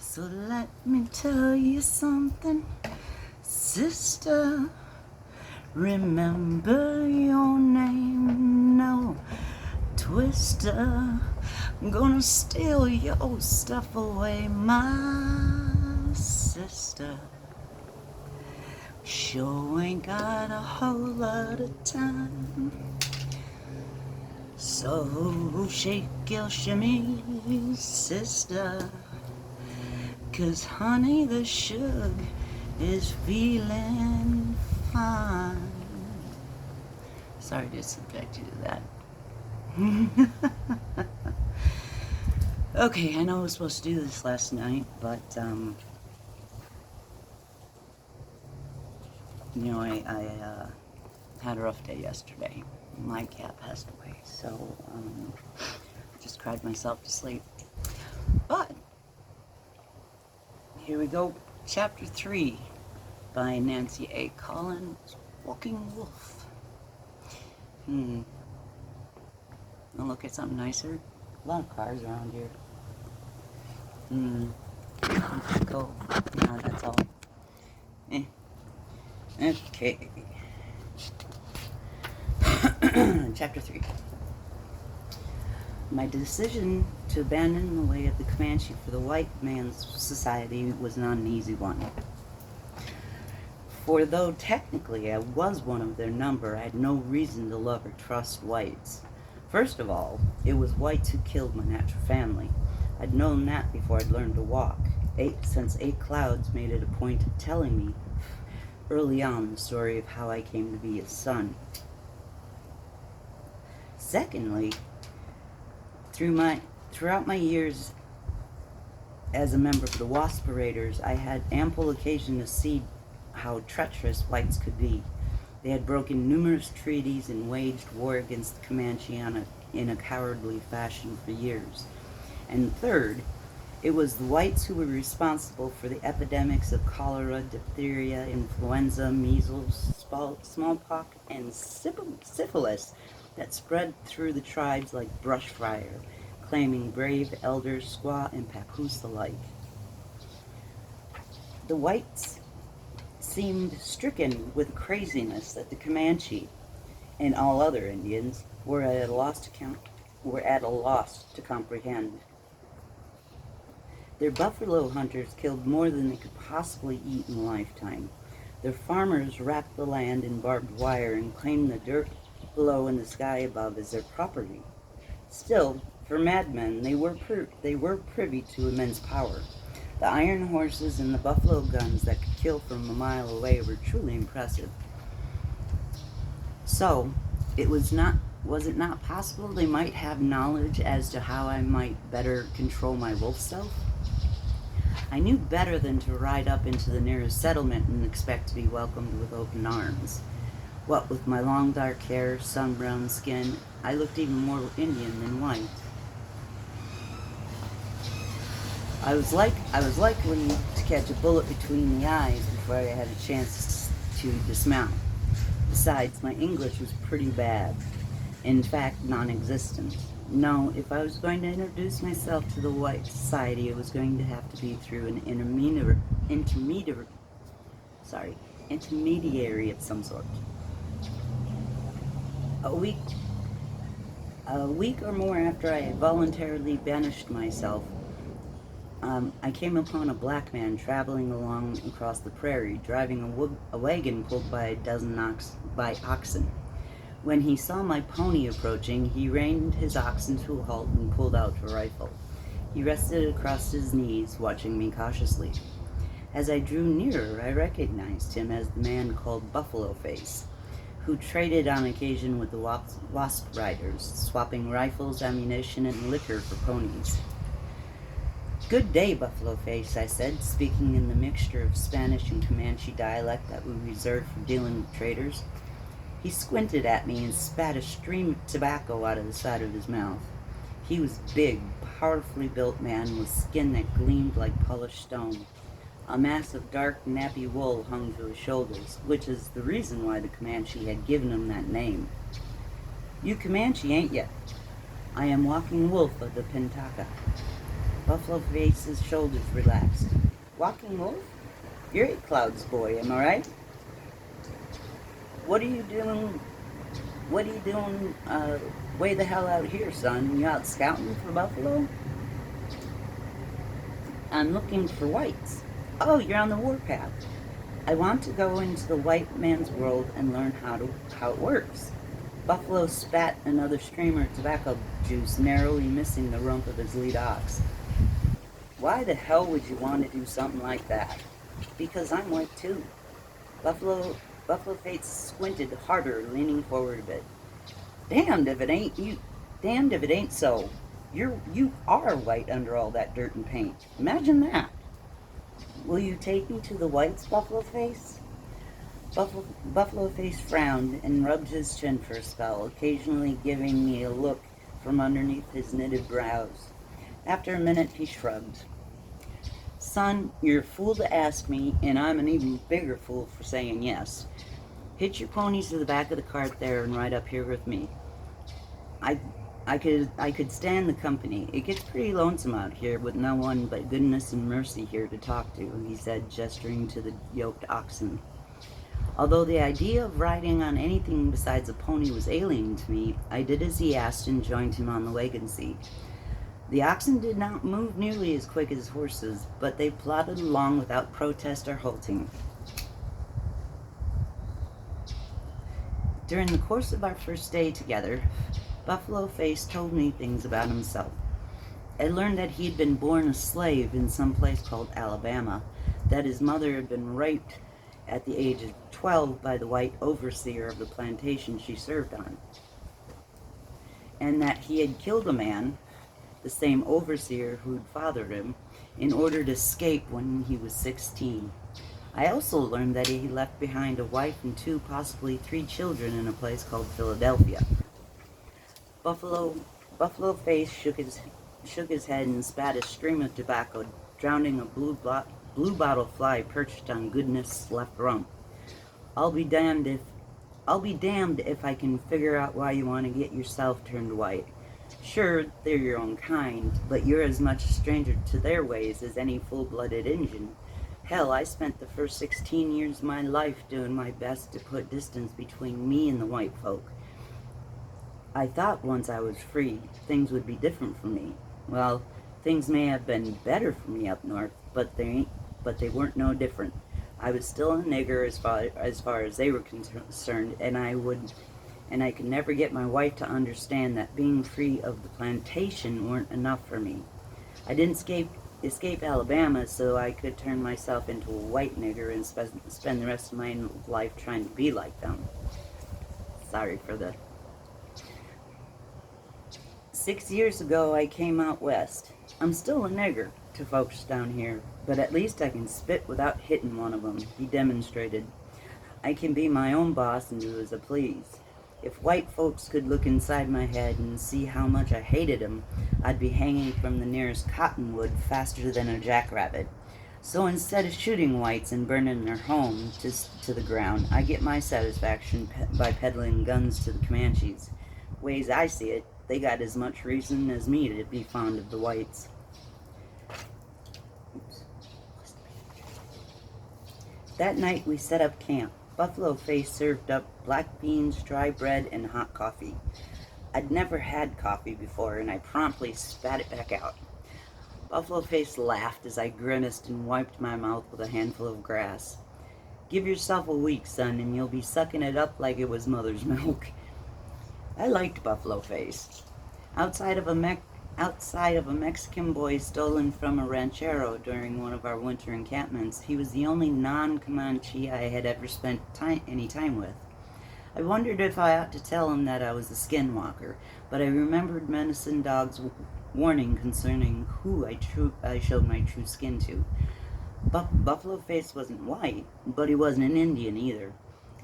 So let me tell you something, sister. Remember your name, no twister. I'm gonna steal your stuff away, my sister. Sure ain't got a whole lot of time. So shake your shimmy, sister. 'Cause honey, the sugar is feeling fine. Sorry to subject you to that. Okay, I know I was supposed to do this last night, but you know, I had a rough day yesterday. My cat passed away, so I just cried myself to sleep. But here we go, Chapter 3 by Nancy A. Collins, Walking Wolf. I'll look at something nicer. A lot of cars around here. Go. No, that's all. Okay. Chapter 3. My decision to abandon the way of the Comanche for the white man's society was not an easy one. For though technically I was one of their number, I had no reason to love or trust whites. First of all, it was whites who killed my natural family. I'd known that before I'd learned to walk, since 8 Clouds made it a point of telling me early on the story of how I came to be his son. Secondly, throughout my years as a member of the Wasparators, I had ample occasion to see how treacherous whites could be. They had broken numerous treaties and waged war against the Comanche in a cowardly fashion for years. And third, it was the whites who were responsible for the epidemics of cholera, diphtheria, influenza, measles, smallpox, and syphilis that spread through the tribes like brush fire, claiming brave elders, squaw and papoose alike. The whites seemed stricken with craziness that the Comanche and all other Indians were at a loss to comprehend. Their buffalo hunters killed more than they could possibly eat in a lifetime. Their farmers wrapped the land in barbed wire and claimed the dirt below and the sky above as their property. Still, for madmen, they were privy to immense power. The iron horses and the buffalo guns that could kill from a mile away were truly impressive. So, was it not possible they might have knowledge as to how I might better control my wolf self? I knew better than to ride up into the nearest settlement and expect to be welcomed with open arms. What with my long dark hair, sun-browned skin, I looked even more Indian than white. I was likely to catch a bullet between the eyes before I had a chance to dismount. Besides, my English was pretty bad. In fact, non-existent. No, if I was going to introduce myself to the white society, it was going to have to be through an intermediary of some sort. A week or more after I had voluntarily banished myself, I came upon a black man traveling along across the prairie, driving a wagon pulled by a dozen oxen. When he saw my pony approaching, he reined his oxen to a halt and pulled out a rifle. He rested across his knees, watching me cautiously. As I drew nearer, I recognized him as the man called Buffalo Face, who traded on occasion with the Wasp Riders, swapping rifles, ammunition, and liquor for ponies. "Good day, Buffalo Face," I said, speaking in the mixture of Spanish and Comanche dialect that we reserved for dealing with traders. He squinted at me and spat a stream of tobacco out of the side of his mouth. He was a big, powerfully built man with skin that gleamed like polished stone. A mass of dark, nappy wool hung to his shoulders, which is the reason why the Comanche had given him that name. "You Comanche, ain't ya? I am Walking Wolf of the Pentaka." Buffalo Face's shoulders relaxed. Walking wolf? You're a Clouds boy, am I right? What are you doing? What are you doing way the hell out here, son? You out scouting for buffalo? I'm looking for whites. Oh, you're on the warpath. I want to go into the white man's world and learn how it works. Buffalo spat another stream of tobacco juice, narrowly missing the rump of his lead ox. Why the hell would you want to do something like that? Because I'm white too. Buffalo Face squinted harder, leaning forward a bit. Damned if it ain't you. Damned if it ain't so. You are white under all that dirt and paint. Imagine that. Will you take me to the whites, Buffalo Face? Buffalo Face frowned and rubbed his chin for a spell, occasionally giving me a look from underneath his knitted brows. After a minute, he shrugged. Son, you're a fool to ask me, and I'm an even bigger fool for saying yes. Hitch your ponies to the back of the cart there and ride up here with me. I could stand the company. It gets pretty lonesome out here with no one but goodness and mercy here to talk to, he said, gesturing to the yoked oxen. Although the idea of riding on anything besides a pony was alien to me, I did as he asked and joined him on the wagon seat. The oxen did not move nearly as quick as horses, but they plodded along without protest or halting. During the course of our first day together, Buffalo Face told me things about himself. I learned that he had been born a slave in some place called Alabama, that his mother had been raped at the age of 12 by the white overseer of the plantation she served on, and that he had killed a man, the same overseer who'd fathered him, in order to escape when he was 16. I also learned that he left behind a wife and 2, possibly 3 children in a place called Philadelphia. Buffalo Face shook his head and spat a stream of tobacco, drowning a blue bottle fly perched on Goodness' left rump. I'll be damned if I can figure out why you want to get yourself turned white. Sure, they're your own kind, but you're as much a stranger to their ways as any full-blooded Injun. Hell, I spent the first 16 years of my life doing my best to put distance between me and the white folk. I thought once I was free, things would be different for me. Well, things may have been better for me up north, but they weren't no different. I was still a nigger as far as they were concerned, and I could never get my wife to understand that being free of the plantation weren't enough for me. I didn't escape Alabama so I could turn myself into a white nigger and spend the rest of my life trying to be like them. Sorry for the... 6 years ago I came out west. I'm still a nigger to folks down here, but at least I can spit without hitting one of them, he demonstrated. I can be my own boss and do as I please. If white folks could look inside my head and see how much I hated them, I'd be hanging from the nearest cottonwood faster than a jackrabbit. So instead of shooting whites and burning their home to the ground, I get my satisfaction by peddling guns to the Comanches. Ways I see it, they got as much reason as me to be fond of the whites. That night we set up camp. Buffalo Face served up black beans, dry bread, and hot coffee. I'd never had coffee before, and I promptly spat it back out. Buffalo Face laughed as I grimaced and wiped my mouth with a handful of grass. Give yourself a week, son, and you'll be sucking it up like it was mother's milk. I liked Buffalo Face. Outside of a Mexican boy stolen from a ranchero during one of our winter encampments, he was the only non-Comanche I had ever spent any time with. I wondered if I ought to tell him that I was a skinwalker, but I remembered Medicine Dog's warning concerning who I showed my true skin to. Buffalo Face wasn't white, but he wasn't an Indian either.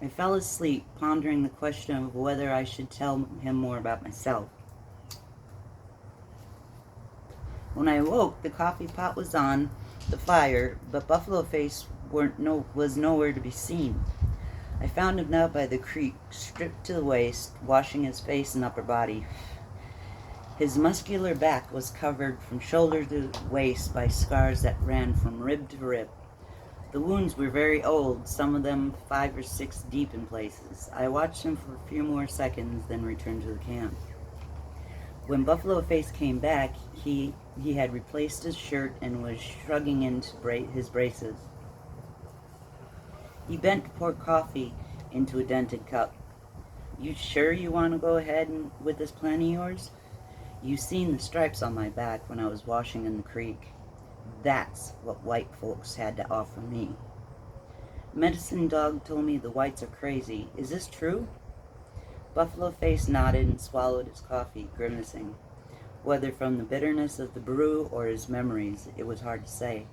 I fell asleep, pondering the question of whether I should tell him more about myself. When I awoke, the coffee pot was on the fire, but Buffalo Face was nowhere to be seen. I found him out by the creek, stripped to the waist, washing his face and upper body. His muscular back was covered from shoulder to waist by scars that ran from rib to rib. The wounds were very old, some of them 5 or 6 deep in places. I watched him for a few more seconds, then returned to the camp. When Buffalo Face came back, he had replaced his shirt and was shrugging into his braces. He bent to pour coffee into a dented cup. "You sure you want to go ahead with this plan of yours? You seen the stripes on my back when I was washing in the creek. That's what white folks had to offer me. Medicine Dog told me the whites are crazy. Is this true?" Buffalo Face nodded and swallowed his coffee, grimacing. Whether from the bitterness of the brew or his memories, it was hard to say.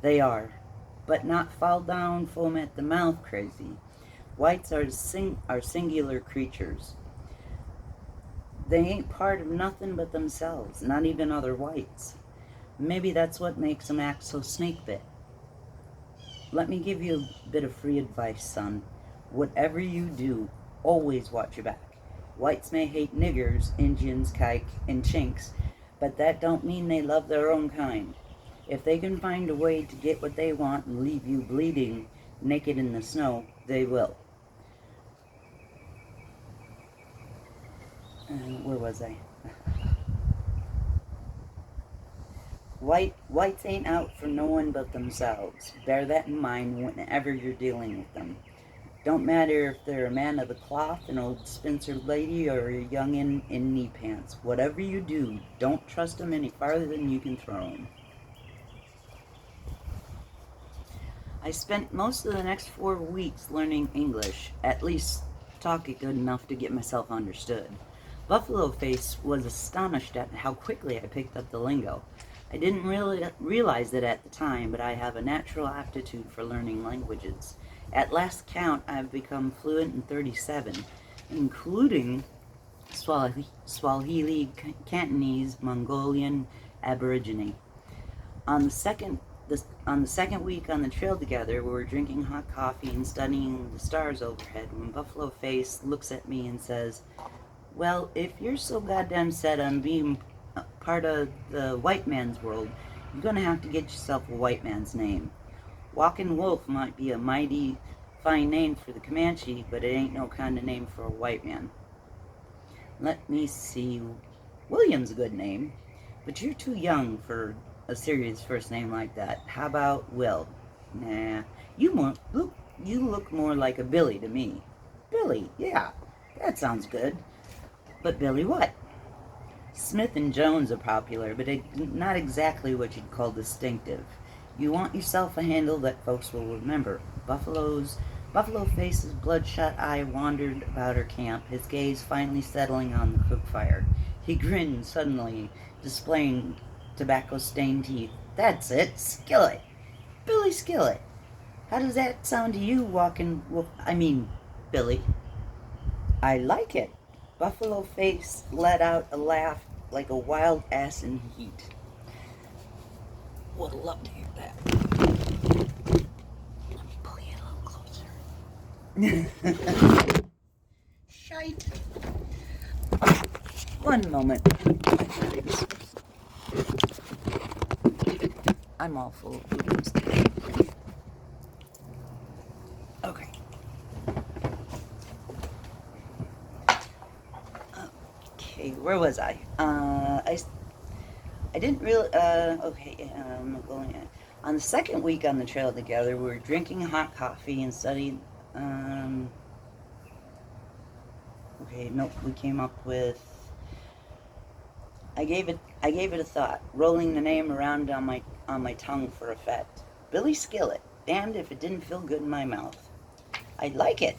"They are, but not fall down, foam at the mouth crazy. Whites are singular creatures. They ain't part of nothing but themselves, not even other whites. Maybe that's what makes them act so snake-bit. Let me give you a bit of free advice, son. Whatever you do, always watch your back. Whites may hate niggers, Indians, kike, and chinks, but that don't mean they love their own kind. If they can find a way to get what they want and leave you bleeding naked in the snow, they will." Where was I? Whites ain't out for no one but themselves. Bear that in mind whenever you're dealing with them. Don't matter if they're a man of the cloth, an old Spencer lady, or a young'un in knee pants. Whatever you do, don't trust them any farther than you can throw them. I spent most of the next 4 weeks learning English, at least talk it good enough to get myself understood. Buffalo Face was astonished at how quickly I picked up the lingo. I didn't really realize it at the time, but I have a natural aptitude for learning languages. At last count, I have become fluent in 37, including Swahili, Cantonese, Mongolian, Aborigine. On the second week on the trail together, we were drinking hot coffee and studying the stars overhead when Buffalo Face looks at me and says, "Well, if you're so goddamn set on being part of the white man's world, you're gonna have to get yourself a white man's name. Walking Wolf might be a mighty fine name for the Comanche, but it ain't no kind of name for a white man. Let me see. William's a good name, but you're too young for a serious first name like that. How about Will? Nah, you look more like a Billy to me." "Billy, yeah, that sounds good. But Billy what?" "Smith and Jones are popular, but not exactly what you'd call distinctive. You want yourself a handle that folks will remember." Buffalo Face's bloodshot eye wandered about our camp, his gaze finally settling on the cook fire. He grinned suddenly, displaying tobacco-stained teeth. "That's it, Skillet. Billy Skillet. How does that sound to you, Billy?" "I like it." Buffalo Face let out a laugh like a wild ass in heat. Would love to hear that. Let me pull you a little closer. Shite. One moment. I'm all full of poodles. Okay. Okay, where was I? I didn't really, on the second week on the trail together, we were drinking hot coffee and studied, we came up with, I gave it a thought, rolling the name around on my tongue for effect. Billy Skillet. Damned if it didn't feel good in my mouth. I like it.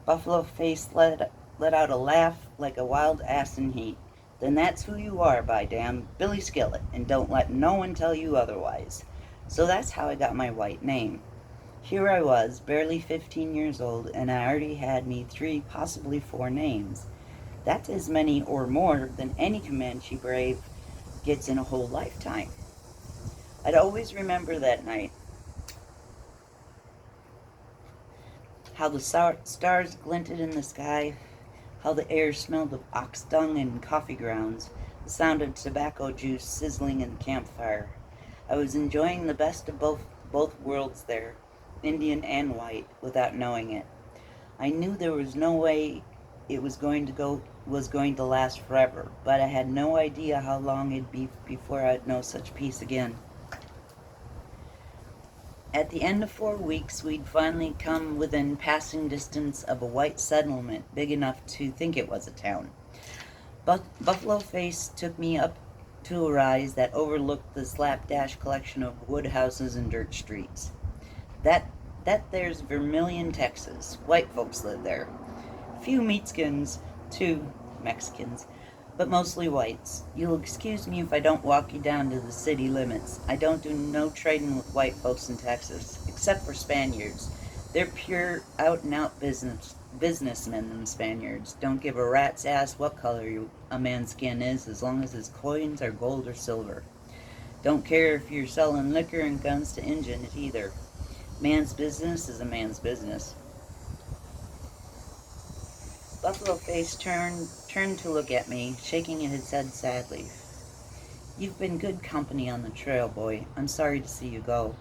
Buffalo Face let out a laugh like a wild ass in heat. Then that's who you are, by damn, Billy Skillet, and don't let no one tell you otherwise. So that's how I got my white name. Here I was, barely 15 years old, and I already had me 3, possibly 4 names. That's as many or more than any Comanche brave gets in a whole lifetime. I'd always remember that night. How the stars glinted in the sky, how the air smelled of ox dung and coffee grounds, the sound of tobacco juice sizzling in the campfire. I was enjoying the best of both worlds there, Indian and white, without knowing it. I knew there was no way it was going to last forever, but I had no idea how long it'd be before I'd know such peace again. At the end of 4 weeks, we'd finally come within passing distance of a white settlement big enough to think it was a town. Buffalo Face took me up to a rise that overlooked the slapdash collection of wood houses and dirt streets. That there's Vermilion, Texas. White folks live there. Few meatskins, too, Mexicans, but mostly whites. You'll excuse me if I don't walk you down to the city limits. I don't do no trading with white folks in Texas, except for Spaniards. They're pure out-and-out businessmen, them Spaniards. Don't give a rat's ass what color a man's skin is, as long as his coins are gold or silver. Don't care if you're selling liquor and guns to Injuns either. Man's business is a man's business. Buffalo Face turned to look at me, shaking his head sadly. You've been good company on the trail, boy. I'm sorry to see you go.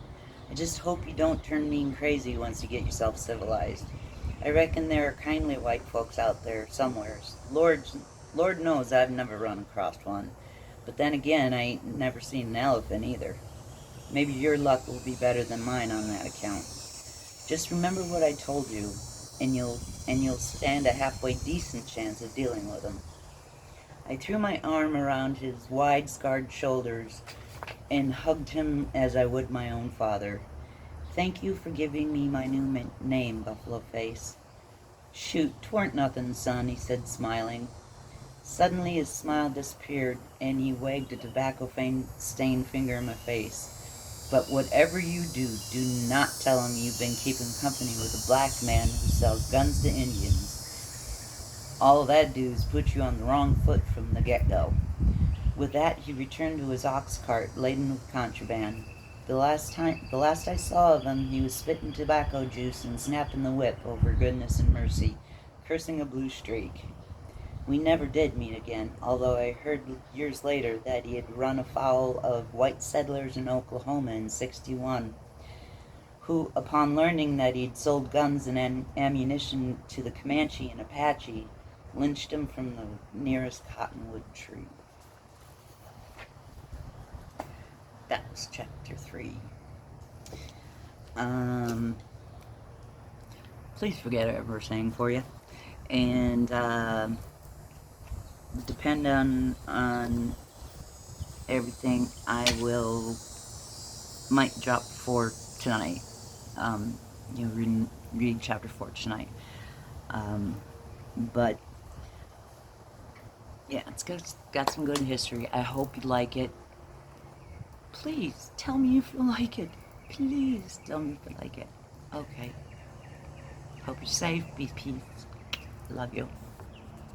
I just hope you don't turn mean crazy once you get yourself civilized. I reckon there are kindly white folks out there somewheres. Lord knows I've never run across one. But then again, I ain't never seen an elephant either. Maybe your luck will be better than mine on that account. Just remember what I told you, and you'll stand a halfway decent chance of dealing with him. I threw my arm around his wide, scarred shoulders and hugged him as I would my own father. Thank you for giving me my new name, Buffalo Face. Shoot, 'twarn't nothing, son, he said, smiling. Suddenly his smile disappeared, and he wagged a tobacco-stained finger in my face. But whatever you do not tell him you've been keeping company with a black man who sells guns to Indians. All that do is put you on the wrong foot from the get-go. With that, he returned to his ox cart laden with contraband. The last I saw of him, he was spitting tobacco juice and snapping the whip over goodness and mercy, cursing a blue streak. We never did meet again, although I heard years later that he had run afoul of white settlers in Oklahoma in '61, who, upon learning that he'd sold guns and ammunition to the Comanche and Apache, lynched him from the nearest cottonwood tree. That was chapter 3. Please forget what we're saying for you. And, depend on everything, I might drop 4 tonight. Read chapter 4 tonight. But yeah, it's got some good history. I hope you like it. Please tell me if you like it. Please tell me if you like it. Okay. Hope you're safe. Be peace. Love you.